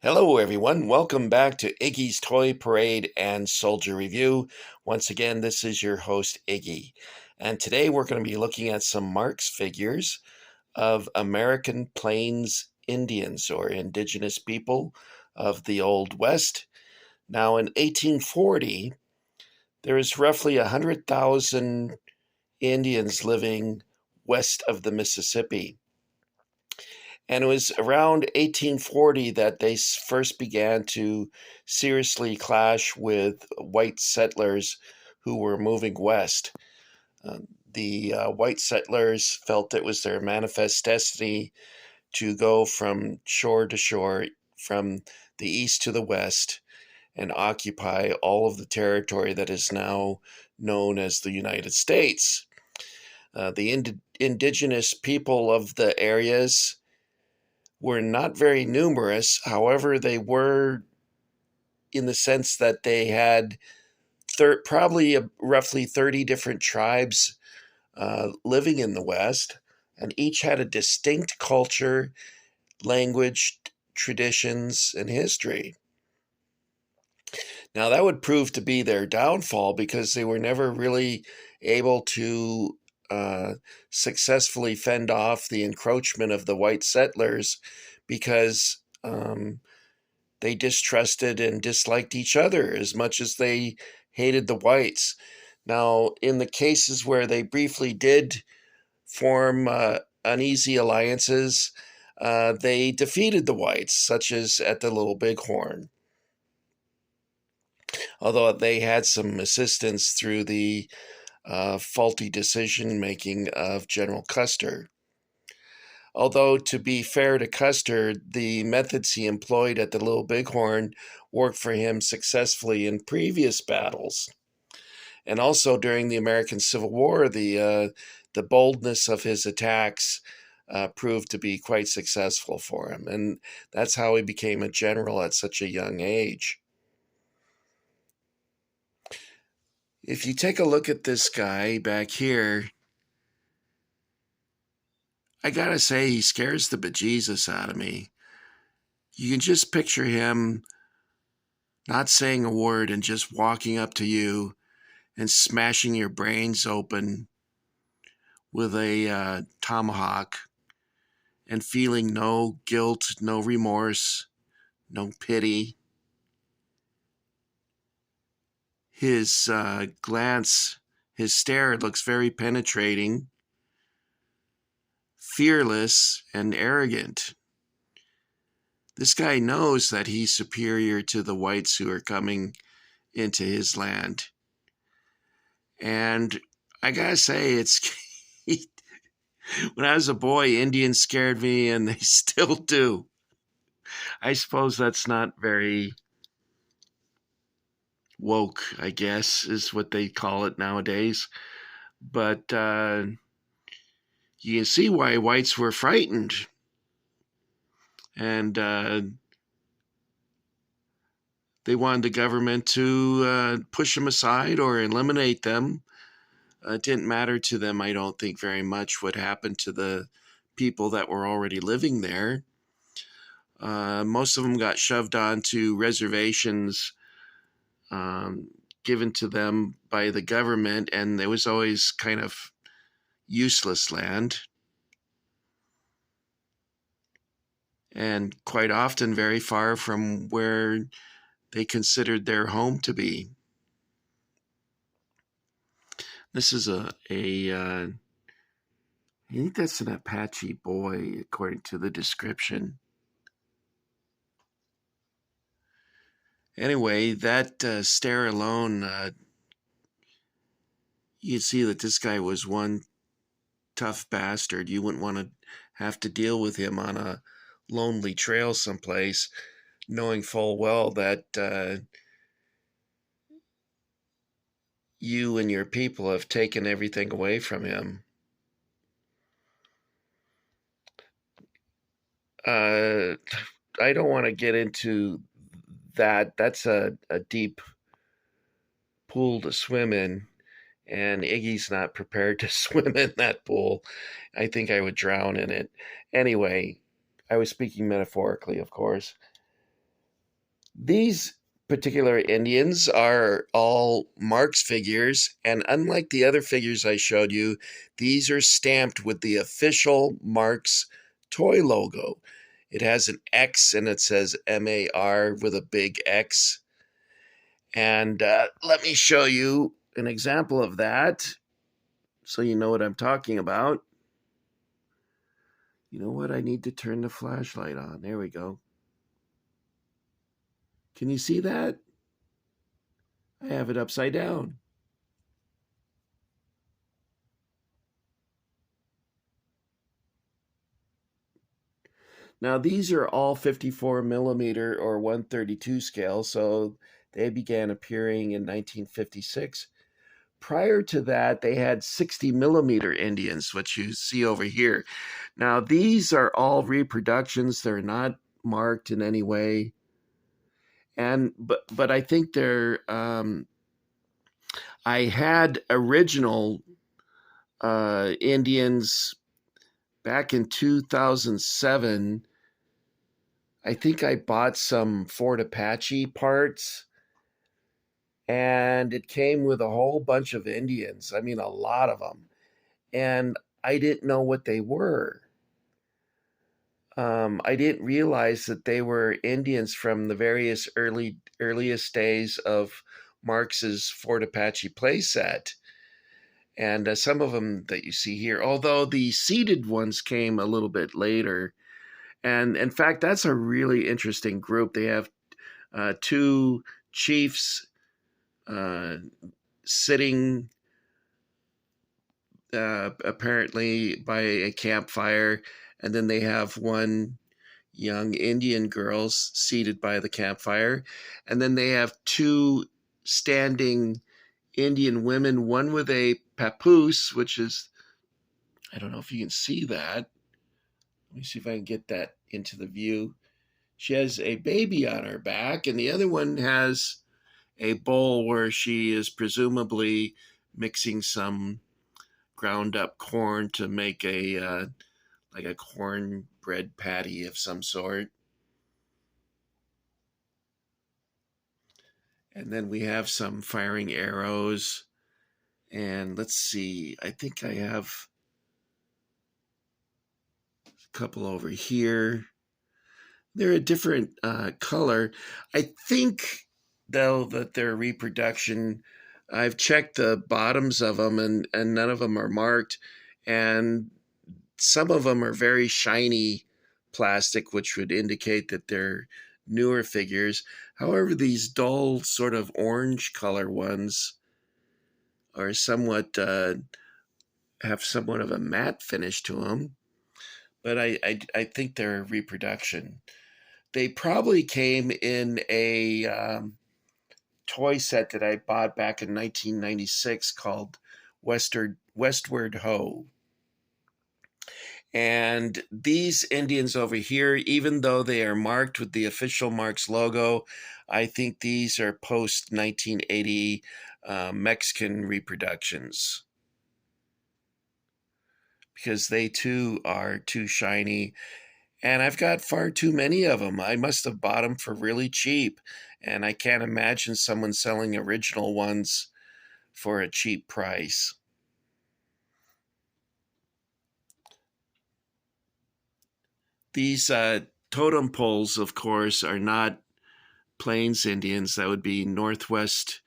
Hello, everyone. Welcome back to Iggy's Toy Parade and Soldier Review. Once again, this is your host, Iggy. And today we're going to be looking at some Marx figures of American Plains Indians or indigenous people of the Old West. Now, in 1840, there is roughly 100,000 Indians living west of the Mississippi. And it was around 1840 that they first began to seriously clash with white settlers who were moving west. The white settlers felt it was their manifest destiny to go from shore to shore, from the east to the west, and occupy all of the territory that is now known as the United States. The indigenous people of the areas were not very numerous. However, they were in the sense that they had probably roughly 30 different tribes living in the West, and each had a distinct culture, language, traditions, and history. Now, that would prove to be their downfall because they were never really able to successfully fend off the encroachment of the white settlers because they distrusted and disliked each other as much as they hated the whites. Now, in the cases where they briefly did form uneasy alliances, they defeated the whites, such as at the Little Bighorn, although they had some assistance through the faulty decision making of General Custer. Although, to be fair to Custer, the methods he employed at the Little Bighorn worked for him successfully in previous battles. And also during the American Civil War, the boldness of his attacks proved to be quite successful for him. And that's how he became a general at such a young age. If you take a look at this guy back here, I gotta say, he scares the bejesus out of me. You can just picture him not saying a word and just walking up to you and smashing your brains open with a tomahawk and feeling no guilt, no remorse, no pity. His glance, his stare looks very penetrating, fearless, and arrogant. This guy knows that he's superior to the whites who are coming into his land. And I gotta say, it's when I was a boy, Indians scared me, and they still do. I suppose that's not very woke, I guess, is what they call it nowadays. But you can see why whites were frightened. And they wanted the government to push them aside or eliminate them. It didn't matter to them, I don't think, very much what happened to the people that were already living there. Most of them got shoved onto reservations given to them by the government, and there was always kind of useless land, and quite often very far from where they considered their home to be. This is I think that's an Apache boy, according to the description. Anyway, that stare alone, you'd see that this guy was one tough bastard. You wouldn't want to have to deal with him on a lonely trail someplace, knowing full well that you and your people have taken everything away from him. I don't want to get into that. That's a deep pool to swim in, and Iggy's not prepared to swim in that pool. I think I would drown in it. Anyway, I was speaking metaphorically, of course. These particular Indians are all Marx figures, and unlike the other figures I showed you, these are stamped with the official Marx toy logo. It has an X and it says MAR with a big X. And let me show you an example of that so you know what I'm talking about. You know what? I need to turn the flashlight on. There we go. Can you see that? I have it upside down. Now, these are all 54 millimeter or 132 scale, so they began appearing in 1956. Prior to that, they had 60 millimeter Indians, which you see over here. Now, these are all reproductions. They're not marked in any way. But I think they're I had original Indians back in 2007. I think I bought some Fort Apache parts, and it came with a whole bunch of Indians. I mean, a lot of them. And I didn't know what they were. I didn't realize that they were Indians from the various earliest days of Marx's Fort Apache playset. And some of them that you see here, although the seeded ones came a little bit later. And in fact, that's a really interesting group. They have two chiefs sitting apparently by a campfire, and then they have one young Indian girl seated by the campfire, and then they have two standing Indian women, one with a papoose, which is, I don't know if you can see that. Let me see if I can get that into the view. She has a baby on her back, and the other one has a bowl where she is presumably mixing some ground up corn to make a like a cornbread patty of some sort. And then we have some firing arrows. And let's see, I think I have a couple over here. They're a different color. I think, though, that their reproduction, I've checked the bottoms of them, and none of them are marked. And some of them are very shiny plastic, which would indicate that they're newer figures. However, these dull, sort of orange color ones are somewhat have somewhat of a matte finish to them. But I think they're a reproduction. They probably came in a toy set that I bought back in 1996 called Westward Ho. And these Indians over here, even though they are marked with the official Marx logo, I think these are post 1980 Mexican reproductions, because they too are too shiny. And I've got far too many of them. I must have bought them for really cheap. And I can't imagine someone selling original ones for a cheap price. These totem poles, of course, are not Plains Indians. That would be Northwest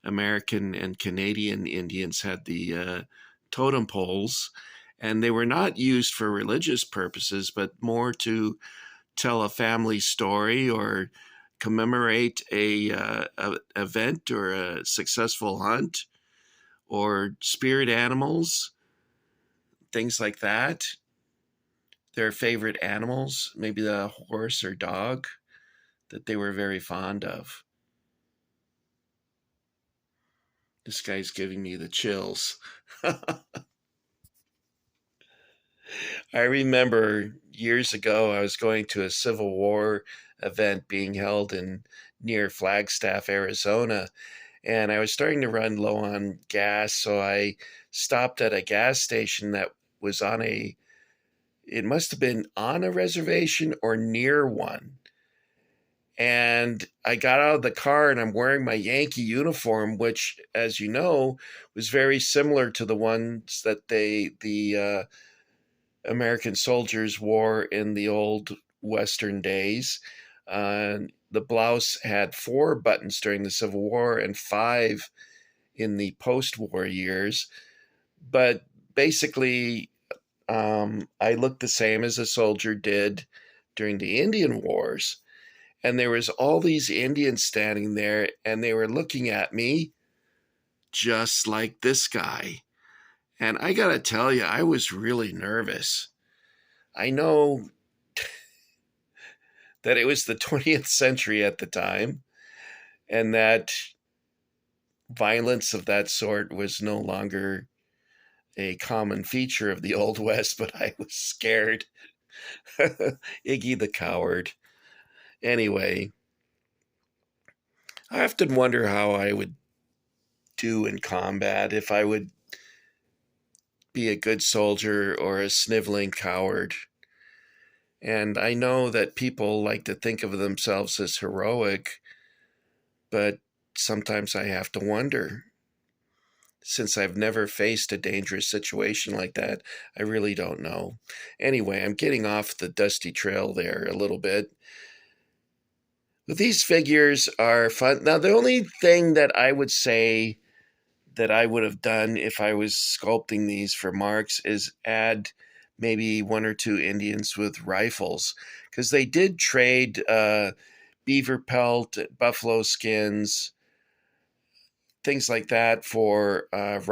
American and Canadian Indians had the totem poles. And they were not used for religious purposes, but more to tell a family story or commemorate a event or a successful hunt or spirit animals, things like that. Their favorite animals, maybe the horse or dog that they were very fond of. This guy's giving me the chills. I remember years ago, I was going to a Civil War event being held in near Flagstaff, Arizona, and I was starting to run low on gas, so I stopped at a gas station that was it must have been on a reservation or near one. And I got out of the car and I'm wearing my Yankee uniform, which, as you know, was very similar to the ones that the American soldiers wore in the old Western days. The blouse had 4 buttons during the Civil War and 5 in the post-war years. But basically, I looked the same as a soldier did during the Indian Wars. And there was all these Indians standing there, and they were looking at me just like this guy. And I got to tell you, I was really nervous. I know that it was the 20th century at the time, and that violence of that sort was no longer a common feature of the Old West, but I was scared. Iggy the coward. Anyway, I often wonder how I would do in combat, if I would be a good soldier or a sniveling coward. And I know that people like to think of themselves as heroic, but sometimes I have to wonder. Since I've never faced a dangerous situation like that, I really don't know. Anyway, I'm getting off the dusty trail there a little bit. But these figures are fun. Now, the only thing that I would say that I would have done if I was sculpting these for Marx is add maybe 1 or 2 Indians with rifles, because they did trade beaver pelt, buffalo skins, things like that for rifles.